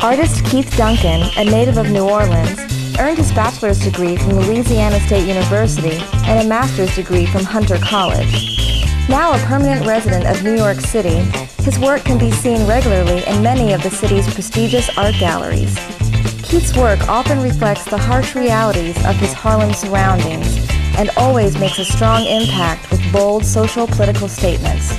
Artist Keith Duncan, a native of New Orleans, earned his bachelor's degree from Louisiana State University and a master's degree from Hunter College. Now a permanent resident of New York City, his work can be seen regularly in many of the city's prestigious art galleries. Keith's work often reflects the harsh realities of his Harlem surroundings and always makes a strong impact with bold social political statements.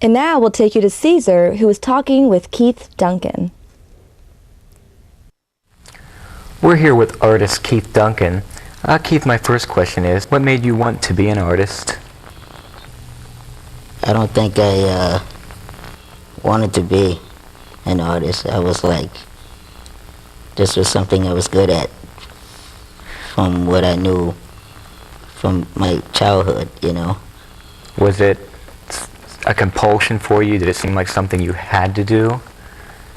And now we'll take you to Caesar, who is talking with Keith Duncan. We're here with artist Keith Duncan. Keith, my first question is, what made you want to be an artist? I don't think I wanted to be an artist. I was like, this was something I was good at from what I knew from my childhood, you know. Was it a compulsion for you? Did it seem like something you had to do?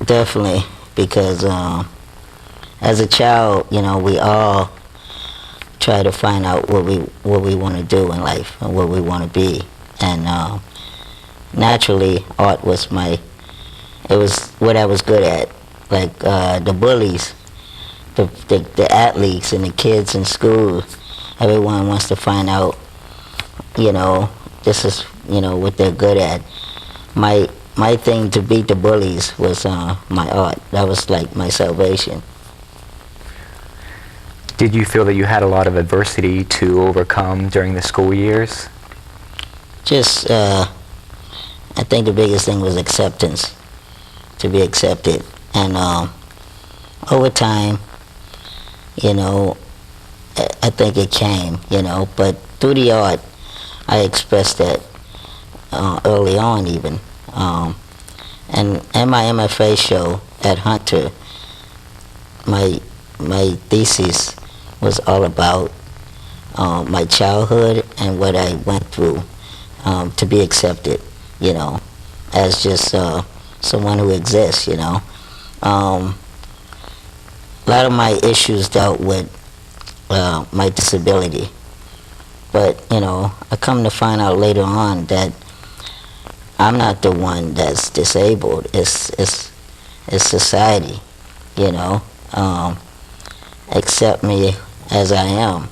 Definitely, because as a child, you know, we all try to find out what we want to do in life and what we want to be, and naturally, art was it was what I was good at. Like the bullies, the athletes, and the kids in school, everyone wants to find out, you know, this is, you know, what they're good at. My thing to beat the bullies was my art. That was like my salvation. Did you feel that you had a lot of adversity to overcome during the school years? Just, I think the biggest thing was acceptance, to be accepted. And over time, you know, I think it came, you know, but through the art, I expressed that early on even. And in my MFA show at Hunter, my thesis was all about my childhood and what I went through to be accepted, you know, as just someone who exists, you know. A lot of my issues dealt with my disability, but, you know, I come to find out later on that I'm not the one that's disabled. It's society, you know. Accept me as I am.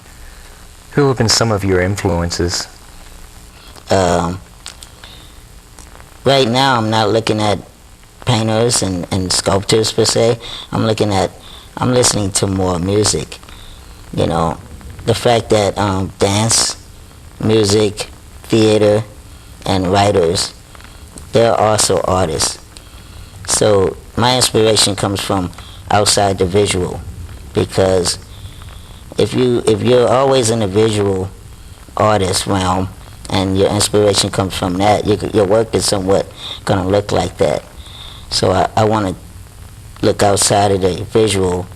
Who have been some of your influences? Right now, I'm not looking at painters and sculptors per se. I'm listening to more music. You know, the fact that dance, music, theater, and writers, they're also artists. So my inspiration comes from outside the visual, because if you're always in the visual artist realm and your inspiration comes from that, your work is somewhat going to look like that. So I want to look outside of the visual,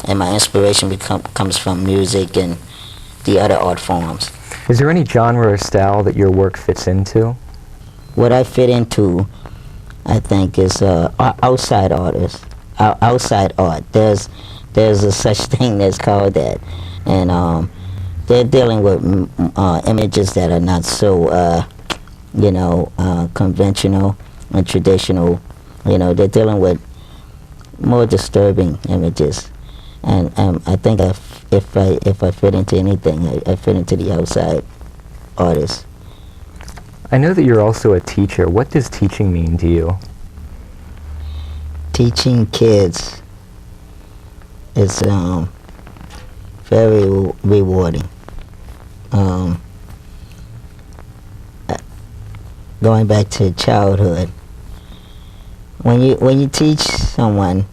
and my inspiration comes from music and the other art forms. Is there any genre or style that your work fits into? What I fit into, I think, is outside artists, outside art. There's a such thing that's called that, and they're dealing with images that are not so, you know, conventional and traditional. You know, they're dealing with more disturbing images, and I think if I fit into anything, I fit into the outside artist. I know that you're also a teacher. What does teaching mean to you? Teaching kids is very rewarding. Going back to childhood, when you teach someone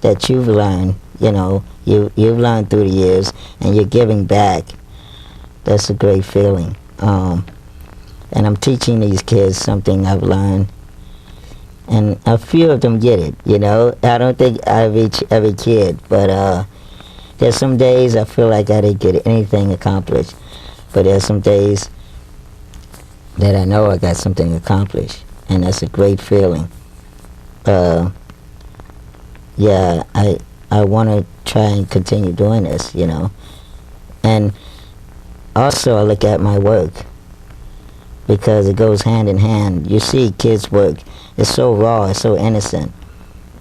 that you've learned, you know, you've learned through the years, and you're giving back, that's a great feeling. And I'm teaching these kids something I've learned, and a few of them get it, you know. I don't think I reach every kid, but there's some days I feel like I didn't get anything accomplished, but there's some days that I know I got something accomplished, and that's a great feeling. Yeah, I want to try and continue doing this, you know. And also I look at my work. because it goes hand in hand. You see kids work, it's so raw, it's so innocent,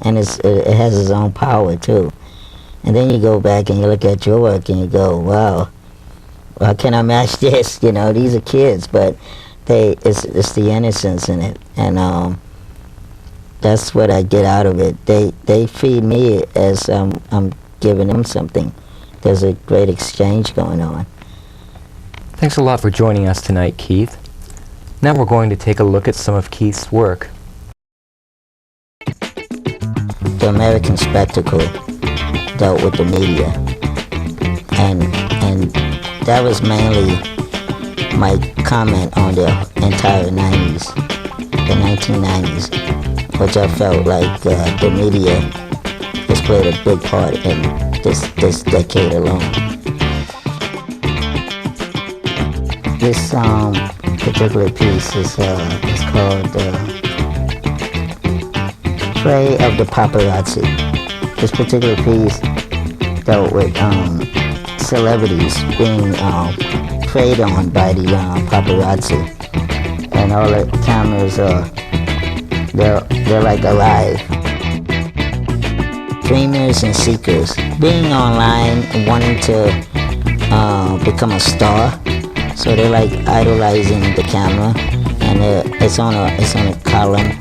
and it has its own power too. And then you go back and you look at your work and you go, wow, how can I match this? You know, these are kids, but it's the innocence in it, and that's what I get out of it. They feed me as I'm giving them something. There's a great exchange going on. Thanks a lot for joining us tonight, Keith. Now we're going to take a look at some of Keith's work. The American Spectacle dealt with the media, and that was mainly my comment on the entire 90s, the 1990s, which I felt like the media has played a big part in this decade alone. This particular piece is called Prey of the Paparazzi. This particular piece dealt with celebrities being preyed on by the paparazzi, and all the cameras they're like alive. Dreamers and seekers, being online and wanting to become a star. So they're like idolizing the camera, and it's on a column